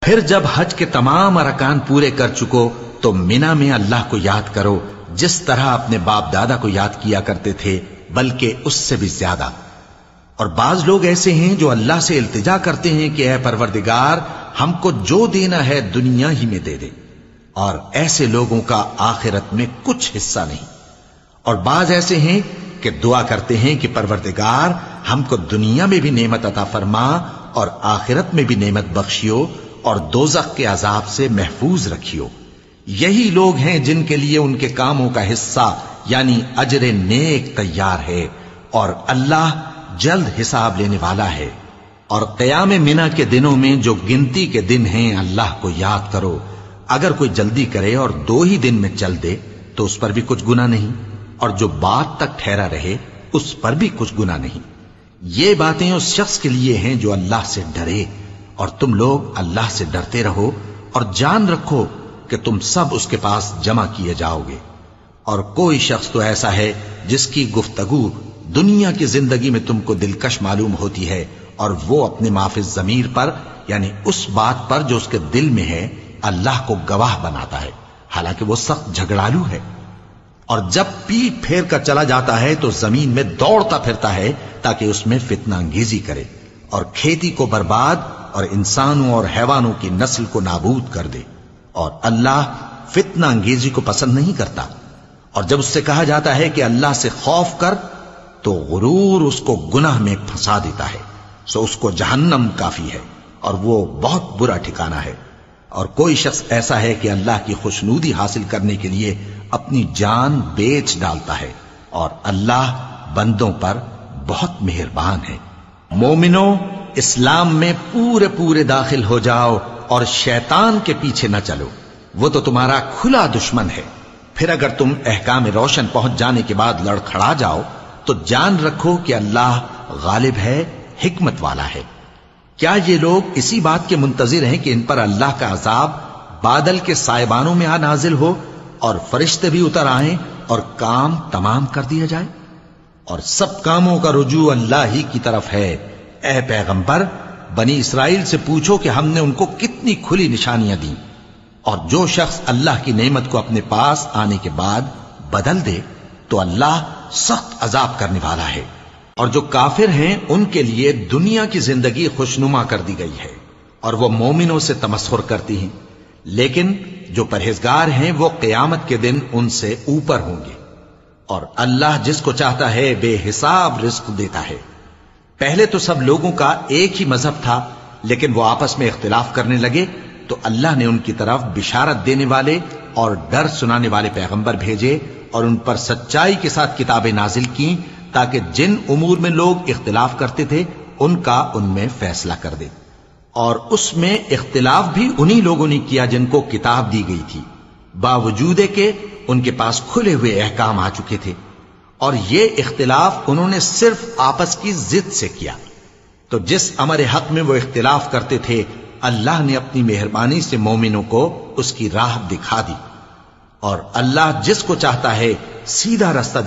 پھر جب حج کے تمام ارکان پورے کر چکو تو مینا میں اللہ کو یاد کرو جس طرح اپنے باپ دادا کو یاد کیا کرتے تھے، بلکہ اس سے بھی زیادہ۔ اور بعض لوگ ایسے ہیں جو اللہ سے التجا کرتے ہیں کہ اے پروردگار ہم کو جو دینا ہے دنیا ہی میں دے دے، اور ایسے لوگوں کا آخرت میں کچھ حصہ نہیں۔ اور بعض ایسے ہیں کہ دعا کرتے ہیں کہ پروردگار ہم کو دنیا میں بھی نعمت عطا فرما اور آخرت میں بھی نعمت بخشیو اور دوزخ کے عذاب سے محفوظ رکھیو۔ یہی لوگ ہیں جن کے لیے ان کے کاموں کا حصہ یعنی اجر نیک تیار ہے، اور اللہ جلد حساب لینے والا ہے۔ اور قیام منا کے دنوں میں جو گنتی کے دن ہیں اللہ کو یاد کرو۔ اگر کوئی جلدی کرے اور 2 ہی دن میں چل دے تو اس پر بھی کچھ گناہ نہیں، اور جو بات تک ٹھہرا رہے اس پر بھی کچھ گناہ نہیں۔ یہ باتیں اس شخص کے لیے ہیں جو اللہ سے ڈرے، اور تم لوگ اللہ سے ڈرتے رہو اور جان رکھو کہ تم سب اس کے پاس جمع کیے جاؤ گے۔ اور کوئی شخص تو ایسا ہے جس کی گفتگو دنیا کی زندگی میں تم کو دلکش معلوم ہوتی ہے، اور وہ اپنے معافی ضمیر پر یعنی اس بات پر جو اس کے دل میں ہے اللہ کو گواہ بناتا ہے، حالانکہ وہ سخت جھگڑالو ہے۔ اور جب پیٹ پھیر کر چلا جاتا ہے تو زمین میں دوڑتا پھرتا ہے تاکہ اس میں فتنہ انگیزی کرے اور کھیتی کو برباد اور انسانوں اور حیوانوں کی نسل کو نابود کر دے، اور اللہ فتنہ انگیزی کو پسند نہیں کرتا۔ اور جب اس سے کہا جاتا ہے کہ اللہ سے خوف کر تو غرور اس کو گناہ میں پھنسا دیتا ہے، سو اس کو جہنم کافی ہے اور وہ بہت برا ٹھکانہ ہے۔ اور کوئی شخص ایسا ہے کہ اللہ کی خوشنودی حاصل کرنے کے لیے اپنی جان بیچ ڈالتا ہے، اور اللہ بندوں پر بہت مہربان ہے۔ مومنو، اسلام میں پورے داخل ہو جاؤ اور شیطان کے پیچھے نہ چلو، وہ تو تمہارا کھلا دشمن ہے۔ پھر اگر تم احکام روشن پہنچ جانے کے بعد لڑکھڑا جاؤ تو جان رکھو کہ اللہ غالب ہے، حکمت والا ہے۔ کیا یہ لوگ اسی بات کے منتظر ہیں کہ ان پر اللہ کا عذاب بادل کے سائبانوں میں آ نازل ہو اور فرشتے بھی اتر آئیں اور کام تمام کر دیا جائے؟ اور سب کاموں کا رجوع اللہ ہی کی طرف ہے۔ اے پیغمبر، بنی اسرائیل سے پوچھو کہ ہم نے ان کو کتنی کھلی نشانیاں دیں، اور جو شخص اللہ کی نعمت کو اپنے پاس آنے کے بعد بدل دے تو اللہ سخت عذاب کرنے والا ہے۔ اور جو کافر ہیں ان کے لیے دنیا کی زندگی خوشنما کر دی گئی ہے، اور وہ مومنوں سے تمسخر کرتی ہیں، لیکن جو پرہیزگار ہیں وہ قیامت کے دن ان سے اوپر ہوں گے۔ اور اللہ جس کو چاہتا ہے بے حساب رزق دیتا ہے۔ پہلے تو سب لوگوں کا ایک ہی مذہب تھا، لیکن وہ آپس میں اختلاف کرنے لگے تو اللہ نے ان کی طرف بشارت دینے والے اور ڈر سنانے والے پیغمبر بھیجے، اور ان پر سچائی کے ساتھ کتابیں نازل کی تاکہ جن امور میں لوگ اختلاف کرتے تھے ان کا ان میں فیصلہ کر دے۔ اور اس میں اختلاف بھی انہی لوگوں نے کیا جن کو کتاب دی گئی تھی، باوجود کہ ان کے پاس کھلے ہوئے احکام آ چکے تھے، اور یہ اختلاف انہوں نے صرف آپس کی ضد سے کیا۔ تو جس امر حق میں وہ اختلاف کرتے تھے اللہ نے اپنی مہربانی سے مومنوں کو اس کی راہ دکھا دی، اور اللہ جس کو چاہتا ہے سیدھا راستہ